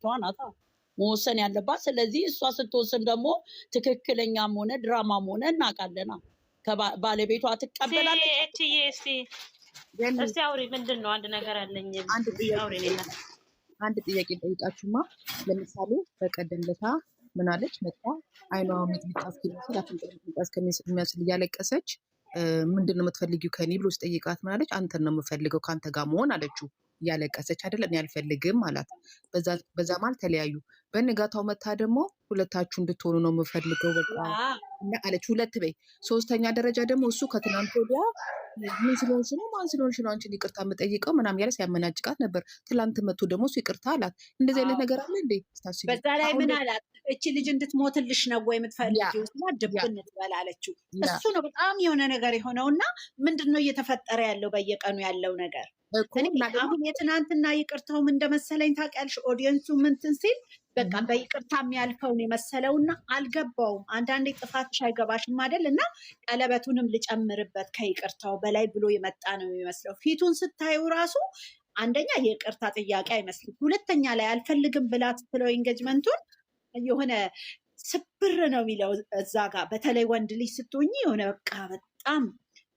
መብቷ ናት መወሰን ያለባት። ስለዚህ እሷ ስትወስን ደግሞ ትክክለኛም ሆነ ድራማም ሆነ እናውቃለና ከባለቤቷ ትቀበላለች። እስቲ አውሪ። ምንድን ነው? አንድ ነገር አለኝ። አንድ ጥያቄ ጠይቃችሁማ። ለምሳሌ በቀደም ለታ ምን አለች? መጣ አይኗ ሚጥሚጣ እስኪመስል አፍንጫ እስከሚመስል እያለቀሰች ምንድን ነው የምትፈልጊው ከኔ ብሎ ስጠይቃት ምን አለች? አንተን ነው የምፈልገው ከአንተ ጋር መሆን አለችው። እያለቀሰች አይደለም እኔ አልፈልግም አላት። በዛ ማለት ተለያዩ። በንጋታው መታ ደግሞ ሁለታችሁ እንድትሆኑ ነው የምፈልገው በቃ አለች። ሁለት በይ። ሶስተኛ ደረጃ ደግሞ እሱ ከትናንት ወዲያ ምን ስለሆንሽ ነው ማን ስለሆንሽ ነው አንቺን ይቅርታ የምጠይቀው ምናምን ያለ ሲያመናጭቃት ነበር። ትላንት መቶ ደግሞ እሱ ይቅርታ አላት። እንደዚህ አይነት ነገር አለ እንዴ? በዛ ላይ ምን አላት? እቺ ልጅ እንድትሞትልሽ ነው ወይ የምትፈልጊው? ድብን ትበላለችው። እሱ ነው በጣም የሆነ ነገር የሆነውና ምንድነው እየተፈጠረ ያለው በየቀኑ ያለው ነገር? አሁን የትናንትና ይቅርታውም እንደመሰለኝ ታውቂያለሽ። ኦዲየንሱ ምንትን ሲል በቃ በይቅርታ የሚያልፈውን የመሰለውና አልገባውም። አንዳንዴ ጥፋትሽ አይገባሽም አይደል? እና ቀለበቱንም ልጨምርበት ከይቅርታው በላይ ብሎ የመጣ ነው የሚመስለው። ፊቱን ስታዩ ራሱ አንደኛ የይቅርታ ጥያቄ አይመስልም። ሁለተኛ ላይ አልፈልግም ብላ ስትለው ኤንጌጅመንቱን የሆነ ስብር ነው የሚለው እዛ ጋር። በተለይ ወንድ ልጅ ስትሆኝ የሆነ በቃ በጣም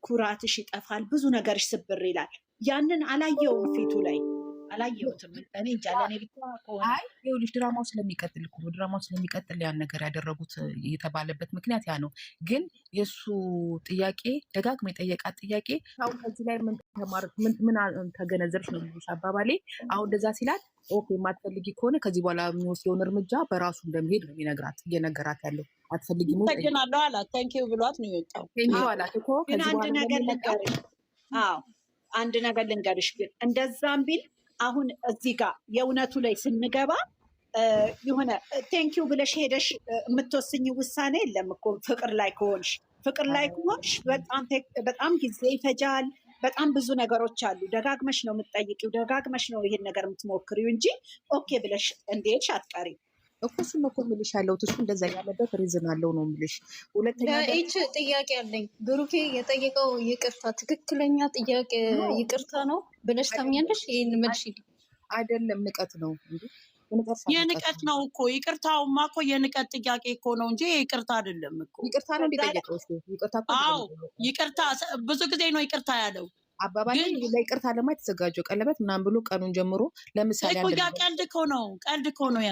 ኩራትሽ ይጠፋል፣ ብዙ ነገርሽ ስብር ይላል። ያንን አላየውም ፊቱ ላይ አላየሁትም። እኔ እንጃ ለእኔ ብቻ ከሆነ ይኸውልሽ ድራማው ስለሚቀጥል እኮ ነው። ድራማው ስለሚቀጥል ያን ነገር ያደረጉት የተባለበት ምክንያት ያ ነው። ግን የእሱ ጥያቄ ደጋግሞ የጠየቃት ጥያቄ አሁን ከዚህ ላይ ምን ተገነዘብሽ ነው ልሽ አባባሌ። አሁን እንደዛ ሲላት ኦኬ የማትፈልጊ ከሆነ ከዚህ በኋላ የሚወስደውን እርምጃ በራሱ እንደሚሄድ ነው የሚነግራት። እየነገራት ያለው አትፈልጊ ተገናለሁ አላት። ታንኪዩ ብሏት ነው የወጣው። ቴንኪው አላት እኮ ግን አንድ ነገር ልንገርሽ። አንድ ነገር ልንገርሽ ግን እንደዛም ቢል አሁን እዚህ ጋር የእውነቱ ላይ ስንገባ የሆነ ቴንኪው ብለሽ ሄደሽ የምትወስኝ ውሳኔ የለም እኮ። ፍቅር ላይ ከሆንሽ በጣም ጊዜ ይፈጃል። በጣም ብዙ ነገሮች አሉ። ደጋግመሽ ነው የምትጠይቂው፣ ደጋግመሽ ነው ይሄን ነገር የምትሞክሪው እንጂ ኦኬ ብለሽ እንደሄድሽ አትቀሪም እኮ። እሱን ነው እኮ የምልሽ ያለሁት። እሱ እንደዛ ያለበት ሪዝን አለው ነው የምልሽ። ሁለተኛ ጥያቄ አለኝ። ብሩኬ የጠየቀው ይቅርታ ትክክለኛ ጥያቄ ይቅርታ ነው ብለሽ ታምኛለሽ? ይህን መልሽ። አይደለም ንቀት ነው እንዴ? የንቀት ነው እኮ። ይቅርታውማ እኮ የንቀት ጥያቄ እኮ ነው እንጂ ይቅርታ አይደለም እኮ። ይቅርታ ነው እንዲጠየቀው እሱ ይቅርታ። አዎ ይቅርታ ብዙ ጊዜ ነው ይቅርታ ያለው። አባባል ለይቅርታ ለማ የተዘጋጀው ቀለበት ምናምን ብሎ ቀኑን ጀምሮ ለምሳሌ እኮ ያ ቀልድ እኮ ነው ያ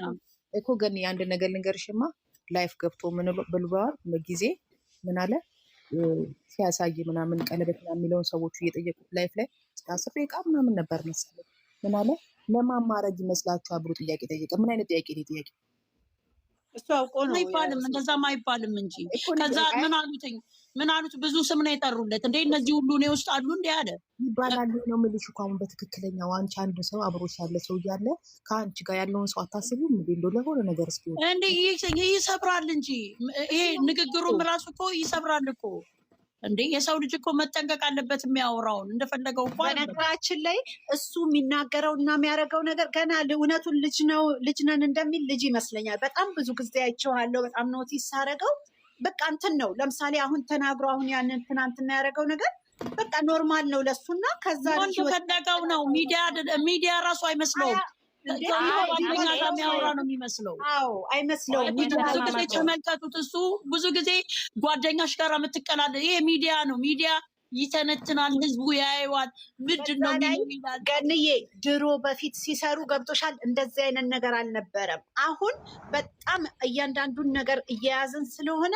እኮ። ግን የአንድ ነገር ልንገርሽማ፣ ላይፍ ገብቶ ምን ብለዋል ጊዜ ምን አለ ሲያሳይ ምናምን ቀለበት ምናምን የሚለውን ሰዎቹ እየጠየቁት ላይፍ ላይ 10 ደቂቃ ምናምን ነበር መሰለኝ። ምን አለ ለማማረግ ይመስላችኋል ብሎ ጥያቄ ጠየቀ። ምን አይነት ጥያቄ ነው ጥያቄ? እሱ አውቆ ነው አይባልም፣ እንደዛማ አይባልም እንጂ። ከዛ ምን አሉት? ብዙ ስም ነው የጠሩለት። እንዴ እነዚህ ሁሉ እኔ ውስጥ አሉ እንዴ አለ ይባላል ነው የምልሽ እኮ። አሁን በትክክለኛው አንቺ አንድ ሰው አብሮሽ ያለ ሰው እያለ ከአንቺ ጋር ያለውን ሰው አታስቢም እንዴ? እንደው ለሆነ ነገር እስኪሆን እንዴ ይሰብራል እንጂ ይሄ ንግግሩም ራሱ እኮ ይሰብራል እኮ። እንዴ የሰው ልጅ እኮ መጠንቀቅ አለበት። የሚያወራውን እንደፈለገው እኮ። በነገራችን ላይ እሱ የሚናገረው እና የሚያደርገው ነገር ገና እውነቱን ልጅ ነን እንደሚል ልጅ ይመስለኛል። በጣም ብዙ ጊዜ አይቼዋለሁ። በጣም ኖቲስ ሳደርገው በቃ እንትን ነው። ለምሳሌ አሁን ተናግሮ አሁን ያንን ትናንትና ያደረገው ነገር በቃ ኖርማል ነው ለሱና። ከዛ ልጅ ፈለገው ነው። ሚዲያ ራሱ አይመስለውም። ጓደኛ ጋር የሚያወራ ነው የሚመስለው። አይመስለውም። ብዙ ጊዜ ተመልከቱት። እሱ ብዙ ጊዜ ጓደኛሽ ጋር የምትቀላለ ይሄ ሚዲያ ነው። ሚዲያ ይተነትናል፣ ህዝቡ ያየዋል። ምንድን ነው ይላል። ገንዬ ድሮ በፊት ሲሰሩ ገብቶሻል፣ እንደዚህ አይነት ነገር አልነበረም። አሁን በጣም እያንዳንዱን ነገር እየያዝን ስለሆነ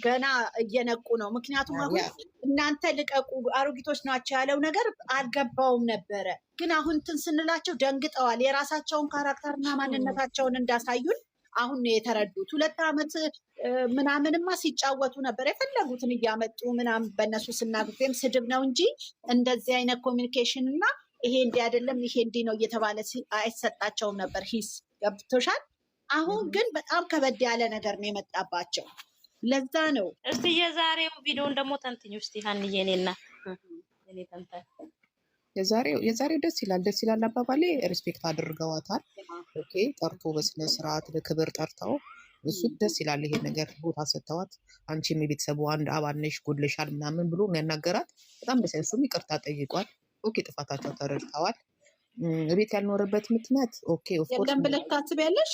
ገና እየነቁ ነው። ምክንያቱም አሁን እናንተ ልቀቁ አሮጊቶች ናቸው ያለው ነገር አልገባውም ነበረ። ግን አሁን እንትን ስንላቸው ደንግጠዋል። የራሳቸውን ካራክተርና ማንነታቸውን እንዳሳዩን አሁን ነው የተረዱት። 2 ዓመት ምናምንማ ሲጫወቱ ነበር የፈለጉትን እያመጡ ምናምን። በእነሱ ስናግዜም ስድብ ነው እንጂ እንደዚህ አይነት ኮሚኒኬሽን እና ይሄ እንዲህ አይደለም ይሄ እንዲህ ነው እየተባለ አይሰጣቸውም ነበር። ሂስ ገብቶሻል። አሁን ግን በጣም ከበድ ያለ ነገር ነው የመጣባቸው። ለዛ ነው። እስቲ የዛሬው ቪዲዮን ደግሞ ተንትኝ ውስጥ ሀንዬ እኔና እኔ ተንታኝ የዛሬው ደስ ይላል አባባሌ። ሪስፔክት አድርገዋታል። ኦኬ ጠርቶ በስነ ስርዓት በክብር ጠርተው እሱ ደስ ይላል። ይሄ ነገር ቦታ ሰጥተዋት አንቺም የቤተሰቡ አንድ አባል ነሽ ጎድለሻል ምናምን ብሎ ያናገራት በጣም ደስ ይላል። እሱም ይቅርታ ጠይቋል። ኦኬ ጥፋታቸው ተረድተዋል። ቤት ያልኖረበት ምክንያት ኦኬ የለም ብለሽ ታስቢያለሽ?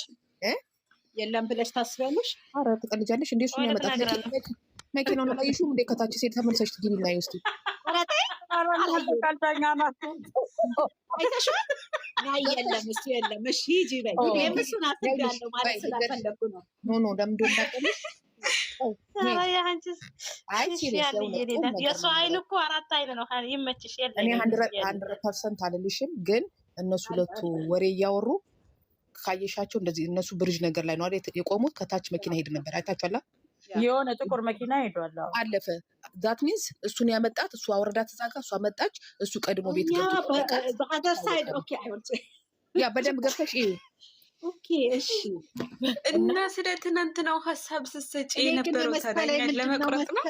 የለም ብለሽ ታስቢያለሽ? ኧረ ትቀልጃለሽ እንዴ? እሱን ያመጣት መኪናውን አላየሽውም እንዴ? ከታች ሴት ተመልሰሽ ትግቢ እና ይወስድ ቀልደኛ ናቸው። አይተሽዋል? አይ የለም እሱ የለም። እሺ ሂጂ በይ። እኔም እሱን አስቤያለሁ ማለት ስላልፈለኩ ነው። ኖ ለምንድን እንዳቀለሽ? የእሱ አይን እኮ 4 አይን ነው። ይመችሽ። እኔ 100% አልልሽም፣ ግን እነሱ ሁለቱ ወሬ እያወሩ ካየሻቸው እንደዚህ እነሱ ብርጅ ነገር ላይ ነው አይደል የቆሙት። ከታች መኪና ሄድ ነበር አይታችኋላ? የሆነ ጥቁር መኪና ሄዷል። አለፈ። ዛት ሚንስ እሱን ያመጣት እሱ አወረዳት እዛ ጋር እሷ መጣች። እሱ ቀድሞ ቤት ገብቶ ያ በደንብ ገብተሽ ይሄ ኦኬ እሺ። እና ስለ ትናንትናው ሀሳብ ስትሰጪ የነበረው ታዲያ ለመቁረጥ ነው።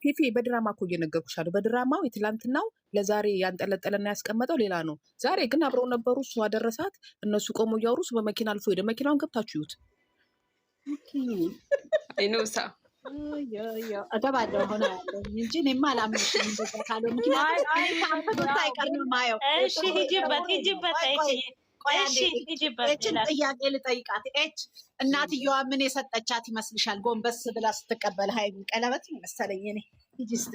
ፊፊ በድራማ እኮ እየነገርኩሻለሁ። በድራማው የትላንትናው ለዛሬ ያንጠለጠለና ያስቀመጠው ሌላ ነው። ዛሬ ግን አብረው ነበሩ። እሱ አደረሳት። እነሱ ቆሞ እያወሩ እሱ በመኪና አልፎ ሄደ። መኪናውን ገብታችሁ ይዩት። ይኑሳ እገባለሁ ሆነ እንጂ እኔማ አላምንሽም። እንደዛ ካልሆነ ምክንያቱም አይቀርም ማየው። እሺ ሂጂበት። ኤችን ጥያቄ ልጠይቃት። ኤች እናትየዋ ምን የሰጠቻት ይመስልሻል? ጎንበስ ብላ ስትቀበል ሀይሚ ቀለበት መሰለኝ። እኔ ሂጂ እስኪ።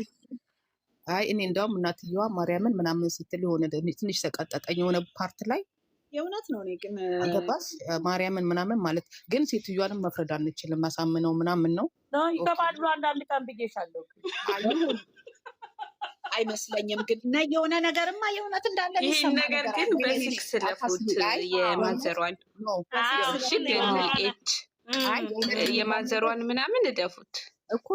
አይ እኔ እንደውም እናትየዋ ማርያምን ምናምን ስትል የሆነ ትንሽ ተቀጠጠኝ የሆነ ፓርት ላይ የእውነት ነው። እኔ ግን አገባሽ ማርያምን ምናምን ማለት ግን ሴትዮዋንም መፍረድ አንችልም። ማሳምነው ምናምን ነው ይገባሉ። አንዳንድ ቀን ብዬሻለሁ አይመስለኝም። ግን የሆነ ነገርማ የእውነት እንዳለ ይህን ነገር ግን በስልክ ስለፉት የማዘሯን የማዘሯን ምናምን እደፉት እኮ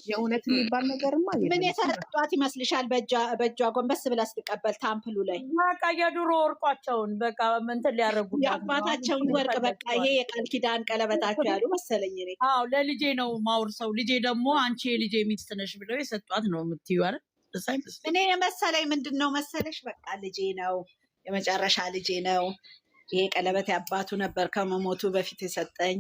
የእውነት የሚባል ነገርማ ምን የሰጧት ይመስልሻል? በእጇ ጎንበስ ብላ ስትቀበል ታምፕሉ ላይ በቃ የድሮ ወርቋቸውን በቃ እንትን ሊያደርጉ የአባታቸውን ወርቅ በቃ ይሄ የቃል ኪዳን ቀለበታቸው ያሉ መሰለኝ። እኔ አዎ ለልጄ ነው ማውርሰው፣ ልጄ ደግሞ አንቺ የልጄ ሚስት ነሽ ብለው የሰጧት ነው የምትይው አይደል? እኔ የመሰለኝ ምንድን ነው መሰለሽ፣ በቃ ልጄ ነው የመጨረሻ ልጄ ነው። ይሄ ቀለበት ያባቱ ነበር ከመሞቱ በፊት የሰጠኝ።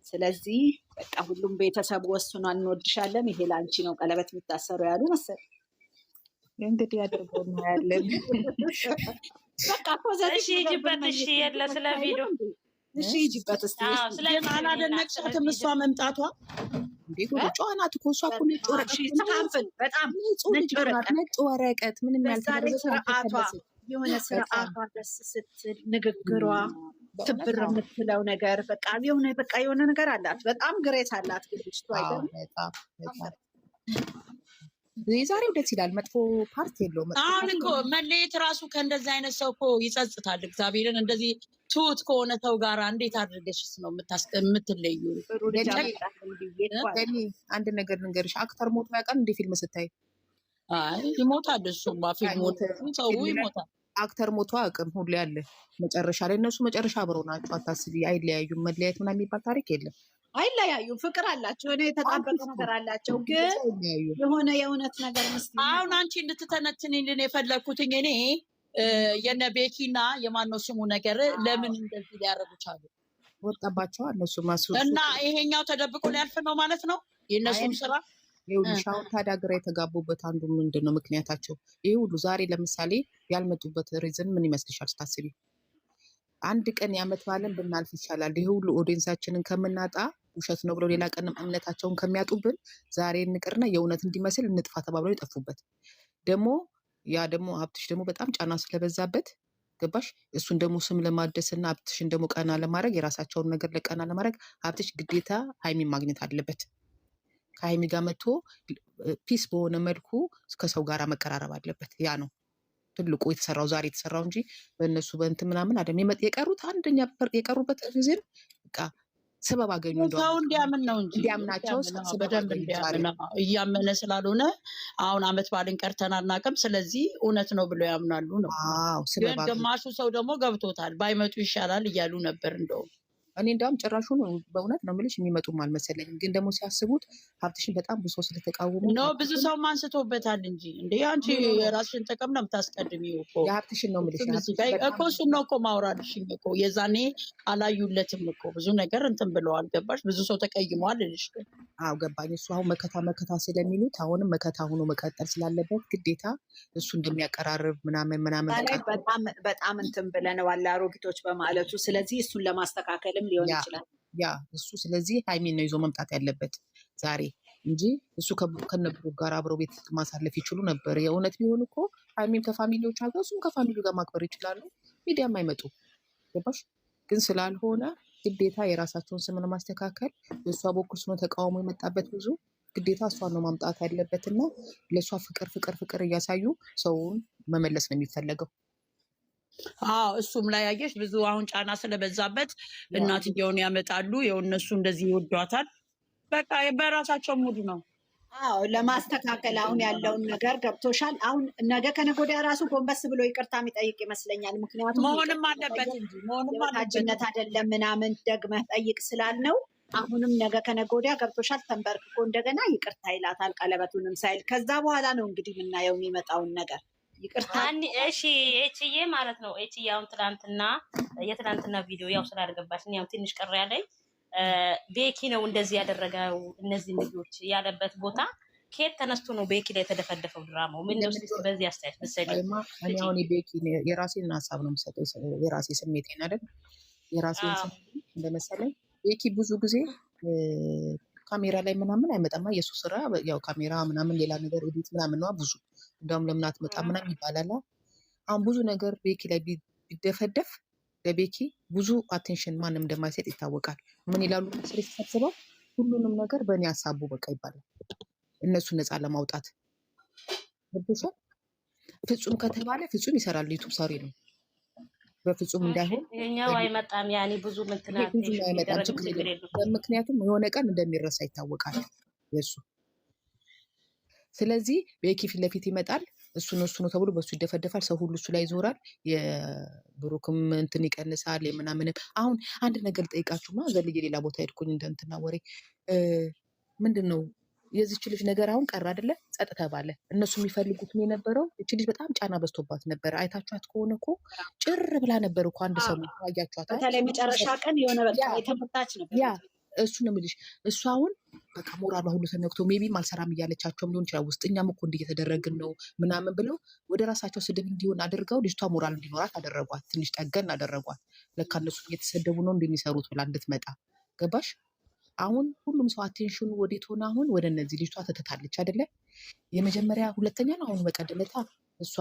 ስለዚህ በቃ ሁሉም ቤተሰብ ወስኗል፣ እንወድሻለን፣ ይሄ ለአንቺ ነው ቀለበት የሚታሰሩ ያሉ መሰለኝ። እንግዲህ ያደርገው ነው ያለን። በቃ ፖዘቲቭ ሂጂበት። እሺ የለ ስለ ቪዲዮ እሺ ሂጂበት። እስቲ አላደነቅሻትም? እሷ መምጣቷ እንዴ ጨዋ ናት እኮ እሷ እኮ ነጭ ወረቀት፣ በጣም ነጭ ወረቀት ምንም ያልተደረገ ስርዓቷ የሆነ ስርዓቷ ደስ ስትል ንግግሯ ትብር የምትለው ነገር በቃ የሆነ ነገር አላት። በጣም ግሬት አላት። ግልጭቱ አይደለም። የዛሬው ደስ ይላል። መጥፎ ፓርት የለውም። አሁን እኮ መለየት ራሱ ከእንደዚህ አይነት ሰው እኮ ይጸጽታል። እግዚአብሔርን እንደዚህ ትሁት ከሆነ ሰው ጋር እንዴት አድርገሽስ ነው የምትለዩ? አንድ ነገር ልንገርሽ፣ አክተር ሞቶ ያውቃል እንደ ፊልም ስታይ? አይ ይሞታል። እሱማ ፊልም ሰው ይሞታል። አክተር ሞቶ አቅም ሁሉ ያለ መጨረሻ ላይ እነሱ መጨረሻ አብረው ናቸው። አታስቢ፣ አይለያዩም። መለያየት ምናምን የሚባል ታሪክ የለም። አይለያዩም። ፍቅር አላቸው፣ የሆነ የተጣበቀ ነገር አላቸው። ግን የሆነ የእውነት ነገር አሁን አንቺ እንድትተነትንልን የፈለግኩትኝ እኔ የነ ቤኪና የማነው ስሙ ነገር ለምን እንደዚህ ሊያደርጉ ቻሉ? ወጣባቸው እነሱ ማሱ እና ይሄኛው ተደብቆ ሊያልፍ ነው ማለት ነው የእነሱም ስራ። ይኸውልሽ አሁን ታዲያ ግራ የተጋቡበት አንዱ ምንድን ነው ምክንያታቸው? ይህ ሁሉ ዛሬ ለምሳሌ ያልመጡበት ሪዝን ምን ይመስልሻል ስታስቢ? አንድ ቀን የዓመት በዓልን ብናልፍ ይቻላል። ይህ ሁሉ ኦዲየንሳችንን ከምናጣ ውሸት ነው ብለው ሌላ ቀንም እምነታቸውን ከሚያጡብን ዛሬ እንቅርና የእውነት እንዲመስል እንጥፋ ተባብለው የጠፉበት ደግሞ ያ ደግሞ ሀብትሽ ደግሞ በጣም ጫና ስለበዛበት ገባሽ? እሱን ደግሞ ስም ለማደስ እና ሀብትሽን ደግሞ ቀና ለማድረግ የራሳቸውን ነገር ለቀና ለማድረግ ሀብትሽ ግዴታ ሀይሚን ማግኘት አለበት። ከሀይሚ ጋር መጥቶ ፒስ በሆነ መልኩ ከሰው ጋር መቀራረብ አለበት። ያ ነው ትልቁ የተሰራው ዛሬ የተሰራው እንጂ በእነሱ በእንትን ምናምን አይደለም። የቀሩት አንደኛ የቀሩበት ጊዜም በቃ ሰበብ አገኙ ሰው እንዲያምን ነው እንጂ እንዲያምናቸው በደንብ እያመነ ስላልሆነ አሁን ዓመት በዓልን ቀርተን አናውቅም፣ ስለዚህ እውነት ነው ብለው ያምናሉ ነው። ግን ግማሹ ሰው ደግሞ ገብቶታል፣ ባይመጡ ይሻላል እያሉ ነበር። እንደውም እኔ እንዳውም ጭራሹን በእውነት ነው የምልሽ የሚመጡም አልመሰለኝም። ግን ደግሞ ሲያስቡት ሀብትሽን በጣም ብዙ ሰው ስለተቃወሙ ኖ ብዙ ሰው አንስቶበታል እንጂ እንደ አንቺ የራስሽን ጥቅም ነው የምታስቀድሚው እኮ የሀብትሽን ነው የምልሽ እኮ እሱን ነው እኮ ማውራልሽኝ እኮ የዛኔ አላዩለትም እኮ ብዙ ነገር እንትን ብለዋል። ገባሽ? ብዙ ሰው ተቀይሟል እልሽ ግን አዎ ገባኝ። እሱ አሁን መከታ ስለሚሉት አሁንም መከታ ሆኖ መቀጠል ስላለበት ግዴታ እሱ እንደሚያቀራርብ ምናምን በጣም እንትን ብለነዋል አሮጊቶች በማለቱ። ስለዚህ እሱን ለማስተካከልም ሊሆን ይችላል ያ እሱ። ስለዚህ ሀይሚን ነው ይዞ መምጣት ያለበት ዛሬ እንጂ እሱ ከነብሩ ጋር አብረው ቤት ማሳለፍ ይችሉ ነበር። የእውነት ቢሆን እኮ ሀይሚም ከፋሚሊዎች ጋር እሱም ከፋሚሊው ጋር ማክበር ይችላሉ። ሚዲያም አይመጡ ገባሽ? ግን ስላልሆነ ግዴታ የራሳቸውን ስም ማስተካከል በእሷ በኩል ስለሆነ ተቃውሞ የመጣበት ብዙ ግዴታ እሷን ነው ማምጣት ያለበት እና ለእሷ ፍቅር እያሳዩ ሰውን መመለስ ነው የሚፈለገው። እሱም ላይ ያየሽ ብዙ አሁን ጫና ስለበዛበት እናትየውን ያመጣሉ። የው እነሱ እንደዚህ ይወዷታል። በቃ በራሳቸው ሙድ ነው ለማስተካከል አሁን ያለውን ነገር ገብቶሻል። አሁን ነገ ከነገ ወዲያ ራሱ ጎንበስ ብሎ ይቅርታ የሚጠይቅ ይመስለኛል። ምክንያቱም መሆንም አለበት የበታችነት አይደለም ምናምን ደግመህ ጠይቅ ስላልነው አሁንም ነገ ከነገ ወዲያ ገብቶሻል ተንበርክኮ እንደገና ይቅርታ ይላታል ቀለበቱንም ሳይል። ከዛ በኋላ ነው እንግዲህ የምናየው የሚመጣውን ነገር ይቅርታ። እሺ ኤችዬ ማለት ነው። ኤችዬ አሁን የትናንትና ቪዲዮ ያው ስላልገባሽ ያው ትንሽ ቅር ያለኝ ቤኪ ነው እንደዚህ ያደረገው እነዚህ ልጆች ያለበት ቦታ ከየት ተነስቶ ነው ቤኪ ላይ የተደፈደፈው ድራማው? ምን ነው በዚህ አስተያየት መሰለኝ። እኔ አሁን ቤኪ የራሴን ሀሳብ ነው የምሰጠው፣ የራሴ ስሜቴን አይደል? የራሴን ስሜት እንደመሰለኝ ቤኪ ብዙ ጊዜ ካሜራ ላይ ምናምን አይመጣማ። የሱ ስራ ያው ካሜራ ምናምን ሌላ ነገር ኤዲት ምናምን ነው ብዙ። እንደውም ለምን አትመጣ ምናምን ይባላል። አሁን ብዙ ነገር ቤኪ ላይ ቢደፈደፍ ለቤኪ ብዙ አቴንሽን ማንም እንደማይሰጥ ይታወቃል። ምን ይላሉ ስሬ ተሰብስበው ሁሉንም ነገር በእኔ ሀሳቡ በቃ ይባላል። እነሱ ነፃ ለማውጣት ብቻ ፍጹም ከተባለ ፍጹም ይሰራል። ዩቱብ ሰሪ ነው። በፍጹም እንዳይሆን የኛው አይመጣም። ያኔ ብዙ ምንትናት አይመጣም ችግር የለም። ምክንያቱም የሆነ ቀን እንደሚረሳ ይታወቃል የሱ። ስለዚህ ቤኪ ፊት ለፊት ይመጣል። እሱ ነው ተብሎ በሱ ይደፈደፋል። ሰው ሁሉ እሱ ላይ ይዞራል። የብሩክም እንትን ይቀንሳል የምናምንም። አሁን አንድ ነገር ልጠይቃችሁማ ዘልዬ ሌላ ቦታ ሄድኩኝ እንትና ወሬ ምንድን ነው የዚች ልጅ ነገር አሁን ቀረ አይደለ? ጸጥ ተባለ። እነሱ የሚፈልጉት የነበረው እች ልጅ በጣም ጫና በዝቶባት ነበር። አይታችኋት ከሆነ እኮ ጭር ብላ ነበር እኮ አንድ ሰው አያችኋት። በተለይ መጨረሻ ቀን የሆነ በቃ የተመታች ነበር። ያ እሱ ነው የምልሽ። እሱ አሁን በቃ ሞራሏ ሁሉ ተነክቶ ሜቢም አልሰራም እያለቻቸውም ሊሆን ይችላል። ውስጥ እኛም እኮ እንዲህ እየተደረግን ነው ምናምን ብለው ወደ ራሳቸው ስድብ እንዲሆን አድርገው ልጅቷ ሞራል እንዲኖራት አደረጓት። ትንሽ ጠገን አደረጓት። ለካ እነሱ እየተሰደቡ ነው እንደሚሰሩት ብላ እንድትመጣ ገባሽ? አሁን ሁሉም ሰው አቴንሽኑ ወዴት ሆነ? አሁን ወደ እነዚህ ልጅቷ ተተታለች አይደለ? የመጀመሪያ ሁለተኛ ነው። አሁን በቀደምታ እሷ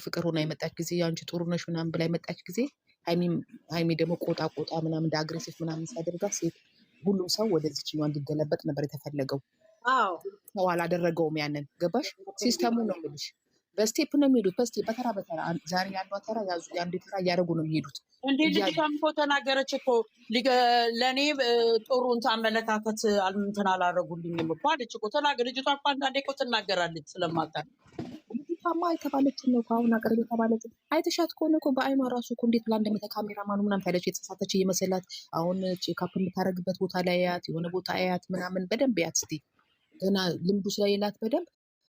ፍቅር ሆና የመጣች ጊዜ አንቺ ጥሩ ነሽ ምናምን ብላ የመጣች ጊዜ ሀይሚ ደግሞ ቆጣ ምናምን እንደ አግሬሲቭ ምናምን ሲያደርጋት ሴት ሁሉም ሰው ወደዚችኛዋ እንዲገለበጥ ነበር የተፈለገው። ሰው አላደረገውም ያንን ገባሽ? ሲስተሙ ነው የምልሽ። በስቴፕ ነው የሚሄዱት። በተራ ዛሬ ያሏ ተራ ያዙ፣ የአንዱ ተራ እያደረጉ ነው የሚሄዱት። እንዴ ልጅቷም እኮ ተናገረች እኮ ለእኔ ጥሩ እንትን አመለካከት እንትን አላደረጉልኝም እኮ አለች እኮ ተናገር። ልጅቷ እኮ አንዳንዴ እኮ ትናገራለች ስለማታውቅ። ልጅቷማ የተባለችን ነው አሁን አቅርብ የተባለችን አይተሻት ከሆነ እኮ በአይኗ ራሱ እኮ እንዴት ብላ እንደመተ ካሜራማኑ ምናምን ታለች የተሳሳተች እየመሰላት። አሁን ቼክአፕ የምታደርግበት ቦታ ላይ ያት የሆነ ቦታ ያት ምናምን በደንብ ያት እስኪ ገና ልምዱ ስለሌላት በደንብ